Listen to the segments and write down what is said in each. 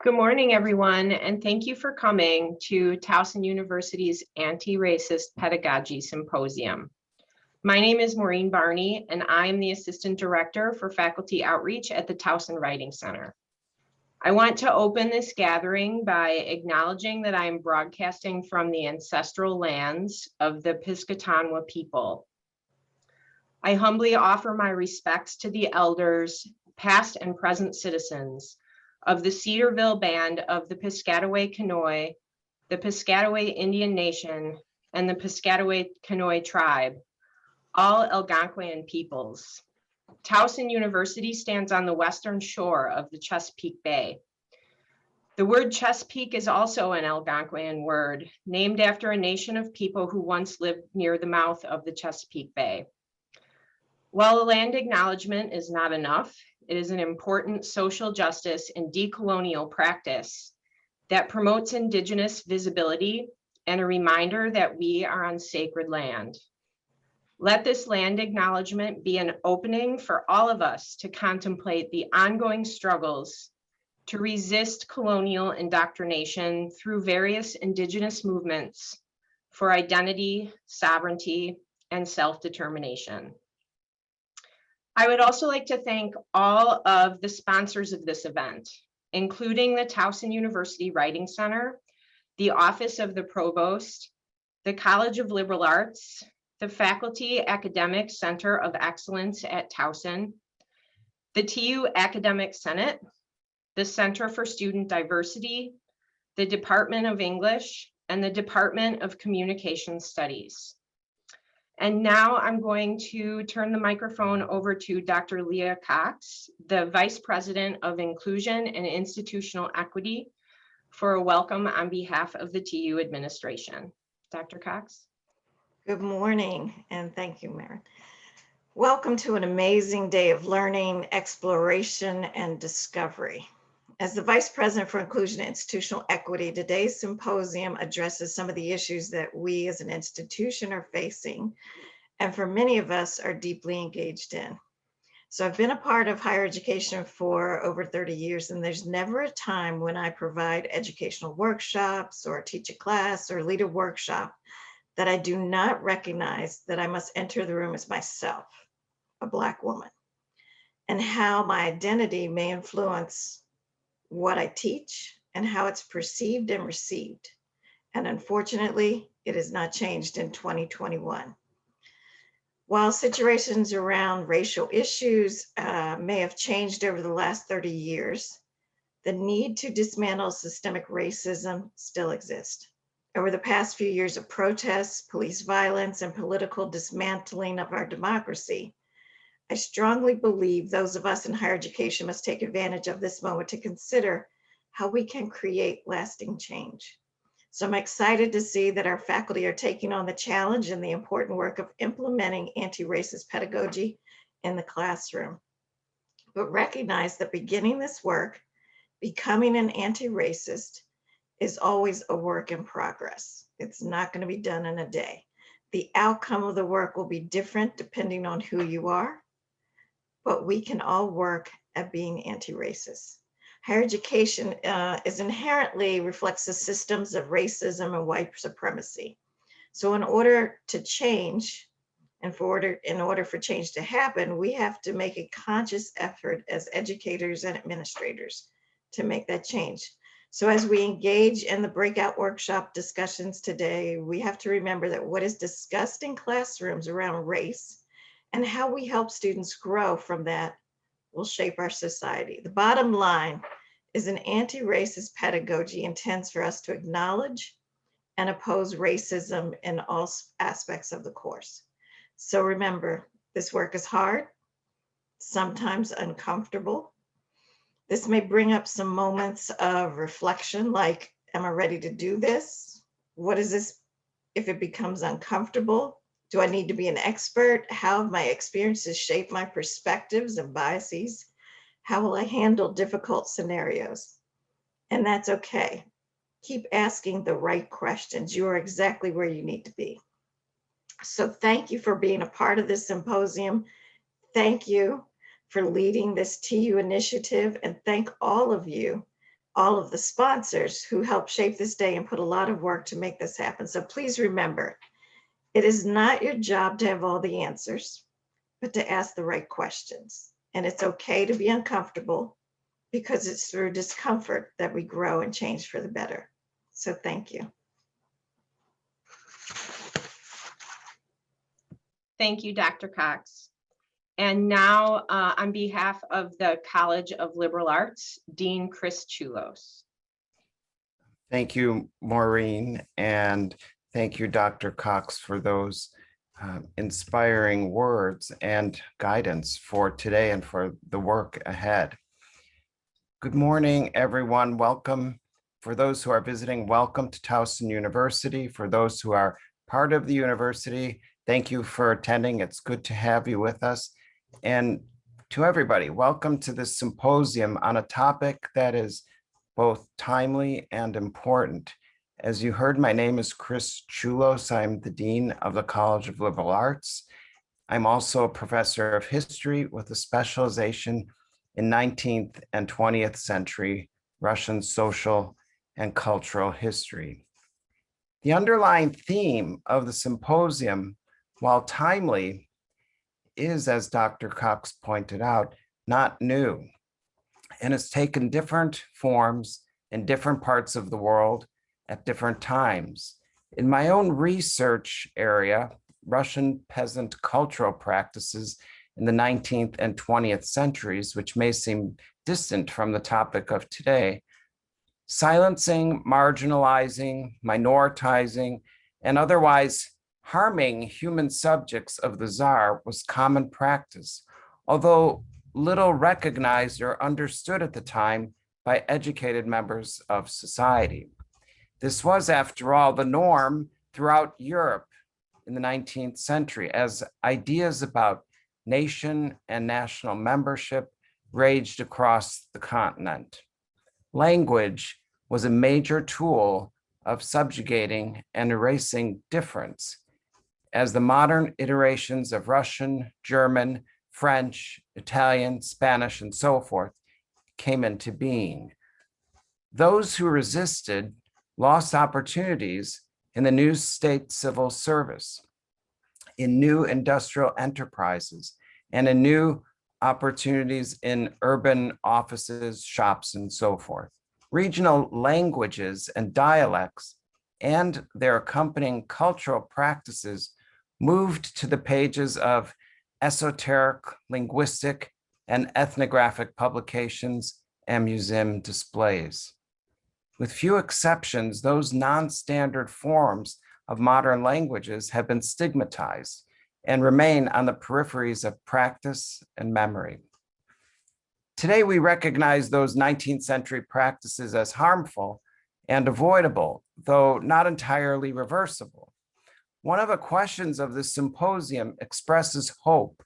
Good morning, everyone, and thank you for coming to Towson University's Anti-Racist Pedagogy Symposium. My name is Maureen Barney, and I am the Assistant Director for Faculty Outreach at the Towson Writing Center. I want to open this gathering by acknowledging that I am broadcasting from the ancestral lands of the Piscataway people. I humbly offer my respects to the elders, past and present citizens, of the Cedarville Band of the Piscataway Conoy, the Piscataway Indian Nation, and the Piscataway Conoy Tribe, all Algonquian peoples. Towson University stands on the western shore of the Chesapeake Bay. The word Chesapeake is also an Algonquian word, named after a nation of people who once lived near the mouth of the Chesapeake Bay. While a land acknowledgement is not enough, it is an important social justice and decolonial practice that promotes Indigenous visibility and a reminder that we are on sacred land. Let this land acknowledgement be an opening for all of us to contemplate the ongoing struggles to resist colonial indoctrination through various Indigenous movements for identity, sovereignty, and self-determination. I would also like to thank all of the sponsors of this event, including the Towson University Writing Center, the Office of the Provost, the College of Liberal Arts, the Faculty Academic Center of Excellence at Towson, the TU Academic Senate, the Center for Student Diversity, the Department of English, and the Department of Communication Studies. And now I'm going to turn the microphone over to Dr. Leah Cox, the Vice President of Inclusion and Institutional Equity, for a welcome on behalf of the TU administration. Dr. Cox. Good morning, and thank you, Maren. Welcome to an amazing day of learning, exploration, and discovery. As the Vice President for Inclusion and Institutional Equity, today's symposium addresses some of the issues that we as an institution are facing, and for many of us are deeply engaged in. So I've been a part of higher education for over 30 years, and there's never a time when I provide educational workshops or teach a class or lead a workshop that I do not recognize that I must enter the room as myself, a Black woman, and how my identity may influence what I teach and how it's perceived and received. And unfortunately, it has not changed in 2021. While situations around racial issues may have changed over the last 30 years, the need to dismantle systemic racism still exists. Over the past few years of protests, police violence, and political dismantling of our democracy, I strongly believe those of us in higher education must take advantage of this moment to consider how we can create lasting change. So I'm excited to see that our faculty are taking on the challenge and the important work of implementing anti-racist pedagogy in the classroom. But recognize that beginning this work, becoming an anti-racist, is always a work in progress. It's not going to be done in a day. The outcome of the work will be different depending on who you are, but we can all work at being anti-racist. Higher education is inherently reflects the systems of racism and white supremacy. So in order to change, and in order for change to happen, we have to make a conscious effort as educators and administrators to make that change. So as we engage in the breakout workshop discussions today, we have to remember that what is discussed in classrooms around race and how we help students grow from that will shape our society. The bottom line is an anti-racist pedagogy intends for us to acknowledge and oppose racism in all aspects of the course. So remember, this work is hard, sometimes uncomfortable. This may bring up some moments of reflection, like, am I ready to do this? What is this if it becomes uncomfortable? Do I need to be an expert? How have my experiences shaped my perspectives and biases? How will I handle difficult scenarios? And that's okay. Keep asking the right questions. You are exactly where you need to be. So thank you for being a part of this symposium. Thank you for leading this TU initiative, and thank all of you all of the sponsors who helped shape this day and put a lot of work to make this happen. So please remember, it is not your job to have all the answers, but to ask the right questions. And it's okay to be uncomfortable, because it's through discomfort that we grow and change for the better. So thank you. Thank you, Dr. Cox. And now, on behalf of the College of Liberal Arts, Dean Chris Chulos. Thank you, Maureen, and thank you, Dr. Cox, for those inspiring words and guidance for today and for the work ahead. Good morning, everyone. Welcome. For those who are visiting, welcome to Towson University. For those who are part of the university, thank you for attending. It's good to have you with us. And to everybody, welcome to this symposium on a topic that is both timely and important. As you heard, my name is Chris Chulos. I'm the Dean of the College of Liberal Arts. I'm also a professor of history with a specialization in 19th and 20th century Russian social and cultural history. The underlying theme of the symposium, while timely, is, as Dr. Cox pointed out, not new, and has taken different forms in different parts of the world at different times. In my own research area, Russian peasant cultural practices in the 19th and 20th centuries, which may seem distant from the topic of today, silencing, marginalizing, minoritizing, and otherwise harming human subjects of the Tsar was common practice, although little recognized or understood at the time by educated members of society. This was, after all, the norm throughout Europe in the 19th century, as ideas about nation and national membership raged across the continent. Language was a major tool of subjugating and erasing difference, as the modern iterations of Russian, German, French, Italian, Spanish, and so forth came into being. Those who resisted lost opportunities in the new state civil service, in new industrial enterprises, and in new opportunities in urban offices, shops, and so forth. Regional languages and dialects and their accompanying cultural practices moved to the pages of esoteric, linguistic, and ethnographic publications and museum displays. With few exceptions, those non-standard forms of modern languages have been stigmatized and remain on the peripheries of practice and memory. Today, we recognize those 19th century practices as harmful and avoidable, though not entirely reversible. One of the questions of the symposium expresses hope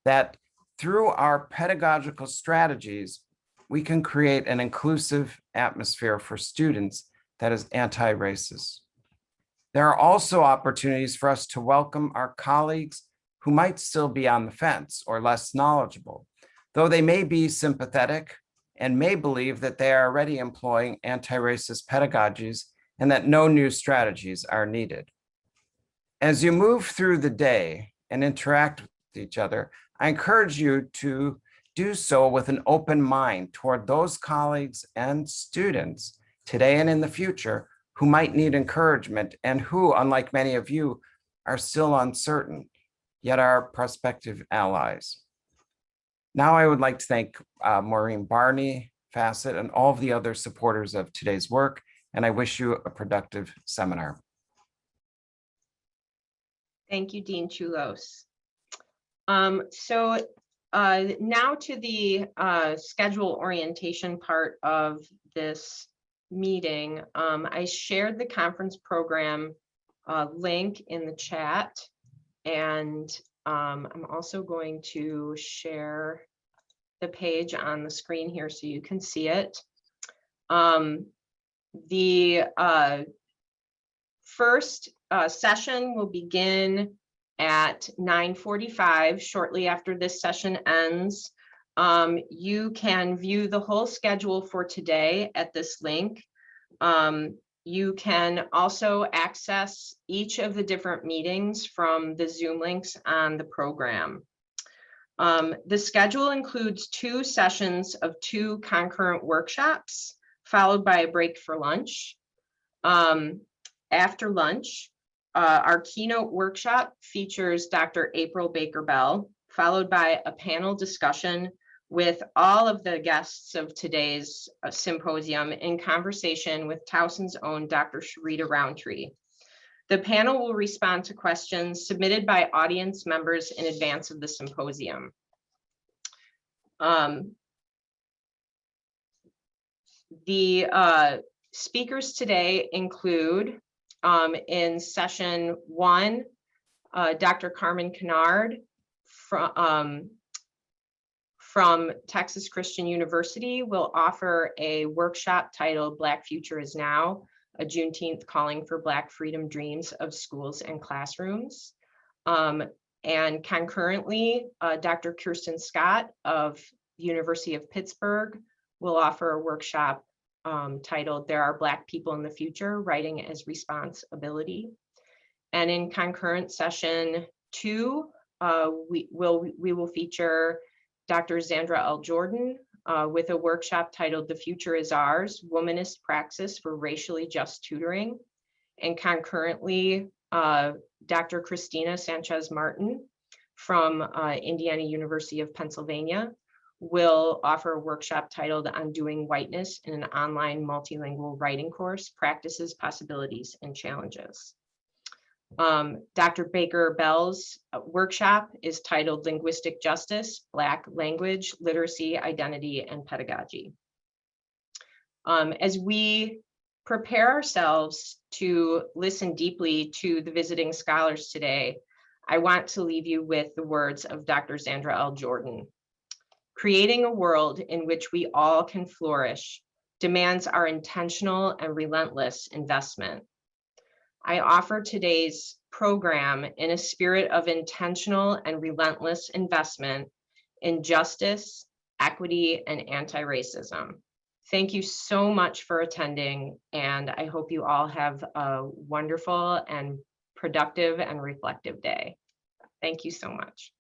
that through our pedagogical strategies, we can create an inclusive atmosphere for students that is anti-racist. There are also opportunities for us to welcome our colleagues who might still be on the fence or less knowledgeable, though they may be sympathetic and may believe that they are already employing anti-racist pedagogies and that no new strategies are needed. As you move through the day and interact with each other, I encourage you to do so with an open mind toward those colleagues and students today and in the future who might need encouragement and who, unlike many of you, are still uncertain, yet are prospective allies. Now I would like to thank Maureen Barney, Facet, and all of the other supporters of today's work, and I wish you a productive seminar. Thank you, Dean Chulos. Now to the schedule orientation part of this meeting. I shared the conference program link in the chat, and I'm also going to share the page on the screen here so you can see it. The first session will begin at 9:45, shortly after this session ends. You can view the whole schedule for today at this link. You can also access each of the different meetings from the Zoom links on the program. The schedule includes 2 sessions of 2 concurrent workshops, followed by a break for lunch. After lunch, our keynote workshop features Dr. April Baker-Bell, followed by a panel discussion with all of the guests of today's symposium in conversation with Towson's own Dr. Sharita Roundtree. The panel will respond to questions submitted by audience members in advance of the symposium. The speakers today include, in session 1, Dr. Carmen Kennard from Texas Christian University will offer a workshop titled Black Future is Now, a Juneteenth Calling for Black Freedom Dreams of Schools and Classrooms. And concurrently, Dr. Kirsten Scott of the University of Pittsburgh will offer a workshop titled There Are Black People in the Future, Writing as Responsibility. And in concurrent session 2, we will feature Dr. Zandra L. Jordan with a workshop titled The Future is Ours, Womanist Praxis for Racially Just Tutoring. And concurrently, Dr. Christina Sanchez Martin from Indiana University of Pennsylvania will offer a workshop titled Undoing Whiteness in an online multilingual writing course, Practices, Possibilities, and Challenges. Dr. Baker-Bell's workshop is titled Linguistic Justice, Black Language, Literacy, Identity, and Pedagogy. As we prepare ourselves to listen deeply to the visiting scholars today, I want to leave you with the words of Dr. Zandra L. Jordan. Creating a world in which we all can flourish demands our intentional and relentless investment. I offer today's program in a spirit of intentional and relentless investment in justice, equity, and anti-racism. Thank you so much for attending, and I hope you all have a wonderful and productive and reflective day. Thank you so much.